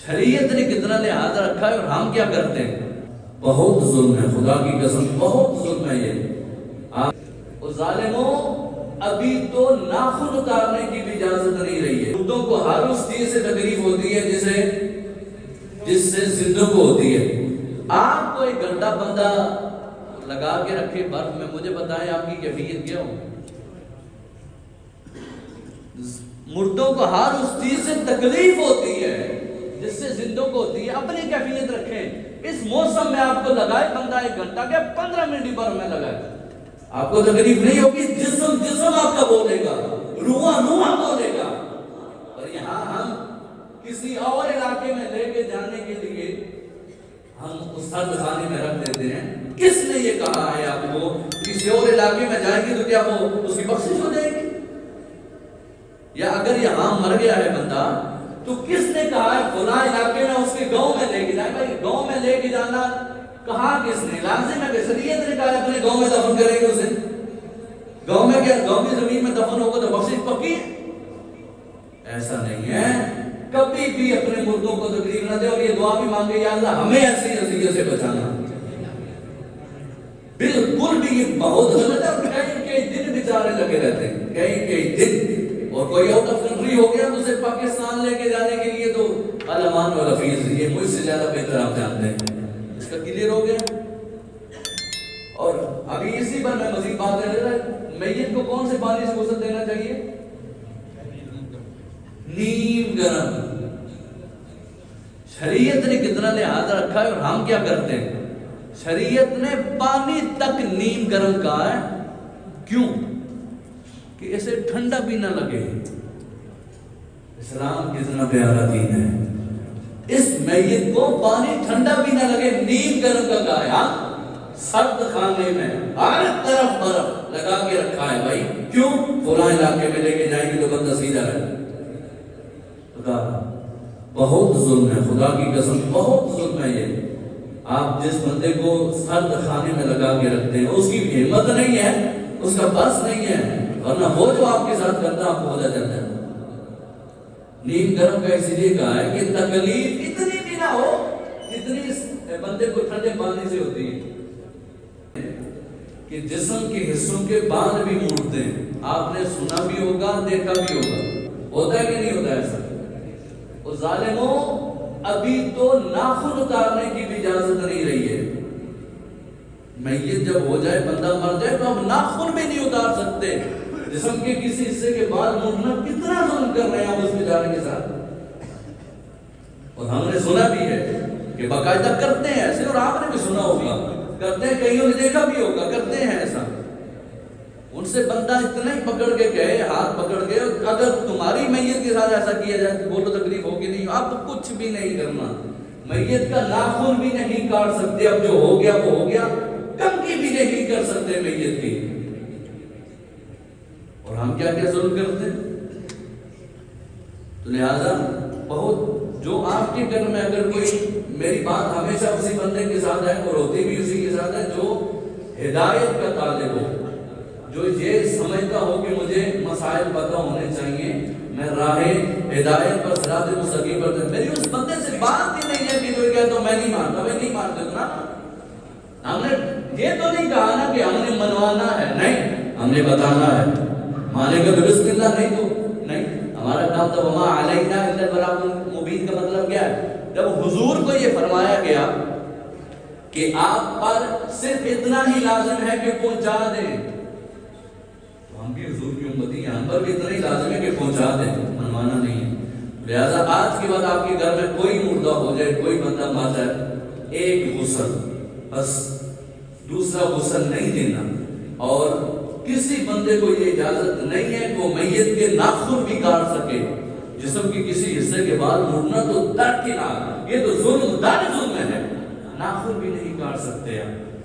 شریعت نے کتنا لحاظ رکھا ہے اور ہم کیا کرتے ہیں؟ بہت ظلم ہے، خدا کی قسم بہت ظلم ہے یہ۔ ظالموں، ابھی تو ناخن اتارنے کی بھی اجازت نہیں رہی ہے۔ مردوں کو ہر اس چیز سے تکلیف ہوتی ہے جس سے زندوں کو ہوتی ہے۔ آپ کو ایک گھنٹہ بندہ لگا کے رکھے برف میں، مجھے بتائیں آپ کی کیفیت کیا ہو؟ مردوں کو ہر اس چیز سے تکلیف ہوتی ہے جس سے زندوں کو ہوتی ہے۔ اپنی کیفیت رکھیں۔ اس موسم میں آپ کو لگائے بندہ ایک گھنٹہ کے 15 منٹ برف میں لگائے، آپ کو تکلیف نہیں ہوگی؟ جسم آپ کا بولے گا، روح بولے گا۔ اور یہاں ہم کسی اور علاقے میں لے کے جانے کے لیے ہم اس سرد خانے میں رکھ دیتے ہیں۔ کس نے یہ کہا ہے آپ کو کسی اور علاقے میں جائے گی تو کیا وہ اس کی بخشش ہو جائے گی؟ یا اگر یہاں مر گیا ہے بندہ تو کس نے کہا ہے فلاں علاقے میں اس کے گاؤں میں لے کے جائے؟ بھائی گاؤں میں لے کے جانا کہاں کس نے؟ لازم ہے کہ شریعت نے کہا ہے اپنے گاؤں میں دفن کریں گے اسے۔ گاؤں میں کیا گاؤں کی زمین میں دفن ہوگا تو بخشش پکی ہے؟ ایسا نہیں ہے۔ کبھی بھی اپنے مردوں کو تکلیف نہ دے، اور یہ دعا بھی مانگے یا اللہ ہمیں ایسی اذیت سے بچانا۔ بالکل بھی یہ بہت غلط ہے، اور کئی دن بیچارے لگے رہتے ہیں، کئی دن۔ اور کوئی آؤٹ آف کنٹری ہو گیا تو اسے پاکستان لے کے جانے کے لیے تو الامان و رفیظ، یہ مجھ سے زیادہ بہتر آپ جانتے ہیں۔ اس کا کلیئر ہو گیا۔ اور ابھی اسی پر میں مزید بات کر رہا ہوں، میت کو کون سے پانی سے غسل دینا چاہیے؟ نیم گرم۔ شریعت نے کتنا لحاظ رکھا ہے اور ہم کیا کرتے ہیں؟ شریعت نے پانی تک نیم گرم کہا ہے۔ کیوں؟ کہ اسے ٹھنڈا بھی نہ لگے۔ اسلام کتنا پیارا دین ہے، اس میت کو پانی ٹھنڈا بھی نہ لگے، نیم گرم کا کہا ہے۔ سرد خانے میں ہر طرف برف لگا کے رکھا ہے۔ بھائی کیوں؟ فلاں علاقے میں لے کے جائیں گے تو بندہ سیدھا رہے۔ خدا بہت ظلم ہے، خدا کی قسم بہت ظلم ہے یہ۔ آپ جس بندے کو سرد خانے میں لگا کے رکھتے ہیں اس کی ہمت نہیں ہے، اس کا بس نہیں ہے، ورنہ وہ جو آپ کے ساتھ کرتا آپ کو پتہ چلتا ہے۔ نیم گرم کا اس لیے کہا ہے کہ تکلیف اتنی بھی نہ ہو جتنی بندے کو ٹھنڈے پانی سے ہوتی ہے کہ جسم کے حصوں کے بال بھی موڑتے ہیں۔ آپ نے سنا بھی ہوگا، دیکھا بھی ہوگا، ہوتا ہے کہ نہیں ہوتا ایسا؟ اور ظالموں، ابھی تو ناخن اتارنے کی بھی اجازت نہیں رہی ہے۔ میت جب ہو جائے، بندہ مر جائے تو اب ناخن بھی نہیں اتار سکتے۔ جسم کے کسی حصے کے بال موڑنا کتنا ظلم کر رہے ہیں ہم اس بیچارے کے ساتھ۔ اور ہم نے سنا بھی ہے کہ باقاعدہ کرتے ہیں ایسے، اور آپ نے بھی سنا ہوگا کرتے ہیں، کئیوں نے دیکھا بھی ہوگا کرتے ہیں ایسا۔ ان سے بندہ اتنا ہی پکڑ کے گئے، ہاتھ پکڑ کے، اگر تمہاری میت کے ساتھ ایسا کیا جائے تو وہ تو تکلیف ہوگی نہیں، اب کچھ بھی نہیں کرنا، میت کا ناخن بھی نہیں کاٹ سکتے، اب جو ہو گیا وہ ہو گیا، کنگھی بھی نہیں کر سکتے میت کی۔ اور ہم کیا کیا ظلم کرتے ہیں؟ تو لہذا بہت جو آپ کے گھر میں اگر کوئی، میری بات ہمیشہ اسی بندے کے ساتھ ہے اور ہوتی بھی اسی کے ساتھ ہے جو ہدایت کا طالب ہو، جو یہ سمجھتا ہو کہ مجھے مسائل پتہ ہونے چاہیے، میں راہ ہدایت پر صراط مستقیم پر، میری اس بندے سے بات ہی نہیں ہے کہ جو کہتا ہوں میں نہیں مانتا، میں نہیں مانتا نا۔ ہم نے یہ تو نہیں کہا نا کہ ہم نے منوانا ہے، نہیں، ہم نے بتانا ہے، مانے گا تو بسم اللہ، نہیں تو نہیں۔ ہمارا کام تو وما علینا الا البلاغ المبین کا مطلب کیا ہے؟ جب حضور کو یہ فرمایا گیا کہ آپ پر صرف اتنا ہی لازم ہے کہ پہنچا دیں، تو ہم بھی حضور کی امتی ہیں، ہم پر بھی اتنا ہی لازم ہے کہ پہنچا دیں، منوانا نہیں ہے۔ لہذا آج کے بعد آپ کے گھر میں کوئی مردہ ہو جائے، کوئی بندہ مر جائے، ایک غسل بس، دوسرا غسل نہیں دینا۔ اور کسی بندے کو یہ اجازت نہیں ہے کہ وہ میت کے ناخن بھی کاٹ سکے، جسم کے کسی حصے کے بعد مڑنا تو درکنار، یہ تو ظلم ہے، ناخن بھی نہیں کاٹ سکتے آپ۔